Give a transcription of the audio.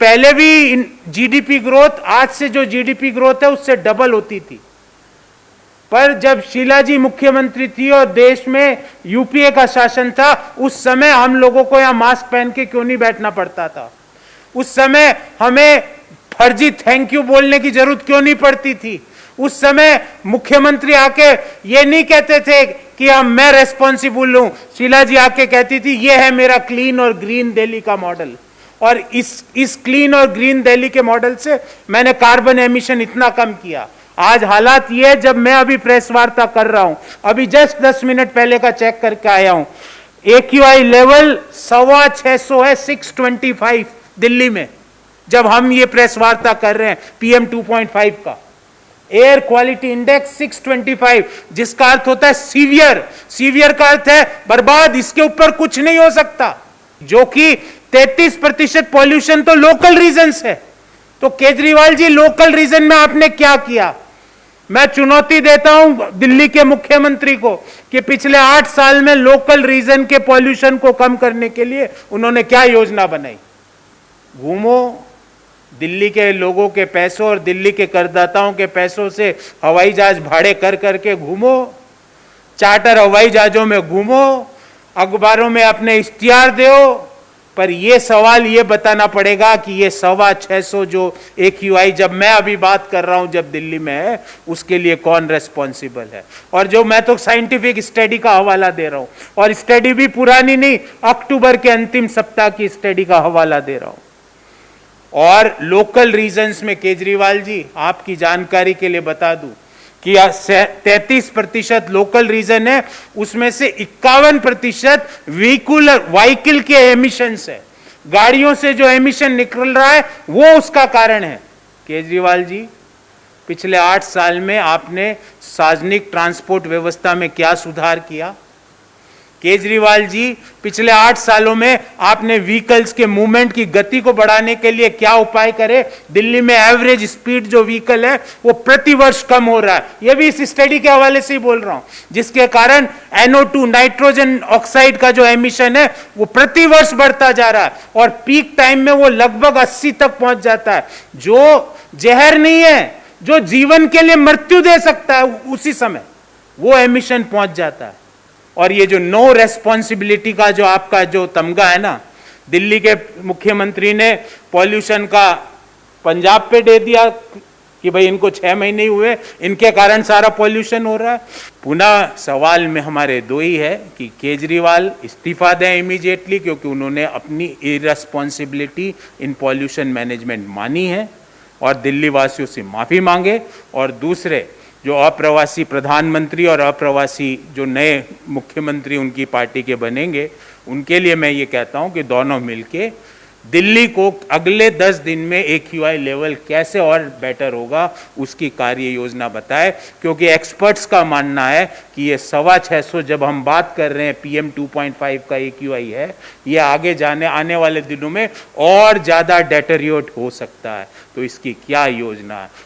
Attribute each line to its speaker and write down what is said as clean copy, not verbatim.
Speaker 1: पहले भी GDP growth आज से जो जीडीपी ग्रोथ है उससे डबल होती थी, पर जब शीला जी मुख्यमंत्री थी और देश में यूपीए का शासन था, उस समय हम लोगों को यहां मास्क पहन के क्यों नहीं बैठना पड़ता था? उस समय हमें फर्जी थैंक यू बोलने की जरूरत क्यों नहीं पड़ती थी? उस समय मुख्यमंत्री आके ये नहीं कहते थे कि मैं रेस्पॉन्सिबल हूं। शीला जी आके कहती थी ये है मेरा क्लीन और ग्रीन दिल्ली का मॉडल, और इस क्लीन और ग्रीन दिल्ली के मॉडल से मैंने कार्बन एमिशन इतना कम किया। आज हालात ये है, जब मैं अभी प्रेस वार्ता कर रहा हूं, अभी जस्ट 10 मिनट पहले का चेक करके आया हूं, AQI लेवल 625 है, 625 दिल्ली में, जब हम ये प्रेस वार्ता कर रहे हैं PM 2.5 का। एयर क्वालिटी इंडेक्स 625, जिसका अर्थ होता है सीवियर। सीवियर का अर्थ है बर्बाद, इसके ऊपर कुछ नहीं हो सकता। जो कि 33% पॉल्यूशन तो लोकल रीजन है। तो केजरीवाल जी, लोकल रीजन में आपने क्या किया? मैं चुनौती देता हूं दिल्ली के मुख्यमंत्री को कि पिछले 8 साल में लोकल रीजन के पॉल्यूशन को कम करने के लिए उन्होंने क्या योजना बनाई? घूमो, दिल्ली के लोगों के पैसों और दिल्ली के करदाताओं के पैसों से हवाई जहाज भाड़े कर करके घूमो, चार्टर हवाई जहाजों में घूमो, अखबारों में अपने इश्तिहार दो, पर यह सवाल यह बताना पड़ेगा कि यह 625 जो AQI जब मैं अभी बात कर रहा हूं जब दिल्ली में है, उसके लिए कौन रेस्पॉन्सिबल है? और जो मैं तो साइंटिफिक स्टडी का हवाला दे रहा हूं, और स्टडी भी पुरानी नहीं, अक्टूबर के अंतिम सप्ताह की स्टडी का हवाला दे रहा हूं। और लोकल रीजन्स में केजरीवाल जी, आपकी जानकारी के लिए बता दूं कि 33% लोकल रीजन है, उसमें से 51% व्हीकल के एमिशंस है। गाड़ियों से जो एमिशन निकल रहा है वो उसका कारण है। केजरीवाल जी, पिछले 8 साल में आपने सार्वजनिक ट्रांसपोर्ट व्यवस्था में क्या सुधार किया? केजरीवाल जी, पिछले 8 सालों में आपने व्हीकल्स के मूवमेंट की गति को बढ़ाने के लिए क्या उपाय करे? दिल्ली में एवरेज स्पीड जो व्हीकल है वो प्रति वर्ष कम हो रहा है। यह भी इस स्टडी के हवाले से ही बोल रहा हूं, जिसके कारण NO2 नाइट्रोजन ऑक्साइड का जो एमिशन है वो प्रति वर्ष बढ़ता जा रहा है, और पीक टाइम में वो लगभग 80 तक पहुंच जाता है। जो जहर नहीं है, जो जीवन के लिए मृत्यु दे सकता है, उसी समय वो एमिशन पहुंच जाता है। और ये जो नो रेस्पॉन्सिबिलिटी का जो आपका जो तमगा है ना, दिल्ली के मुख्यमंत्री ने पॉल्यूशन का पंजाब पे दे दिया कि भाई इनको 6 महीने ही हुए, इनके कारण सारा पॉल्यूशन हो रहा है। पुनः सवाल में हमारे दो ही है कि केजरीवाल इस्तीफा दें इमीडिएटली, क्योंकि उन्होंने अपनी इररेस्पॉन्सिबिलिटी इन पॉल्यूशन मैनेजमेंट मानी है, और दिल्ली वासियों से माफी मांगे। और दूसरे, जो अप्रवासी प्रधानमंत्री और अप्रवासी जो नए मुख्यमंत्री उनकी पार्टी के बनेंगे, उनके लिए मैं ये कहता हूं कि दोनों मिलके दिल्ली को अगले 10 दिन में AQI लेवल कैसे और बेटर होगा उसकी कार्य योजना बताए। क्योंकि एक्सपर्ट्स का मानना है कि ये 625 जब हम बात कर रहे हैं PM 2.5 का AQI है, ये आगे आने वाले दिनों में और ज़्यादा डेटेरियोरेट हो सकता है। तो इसकी क्या योजना है?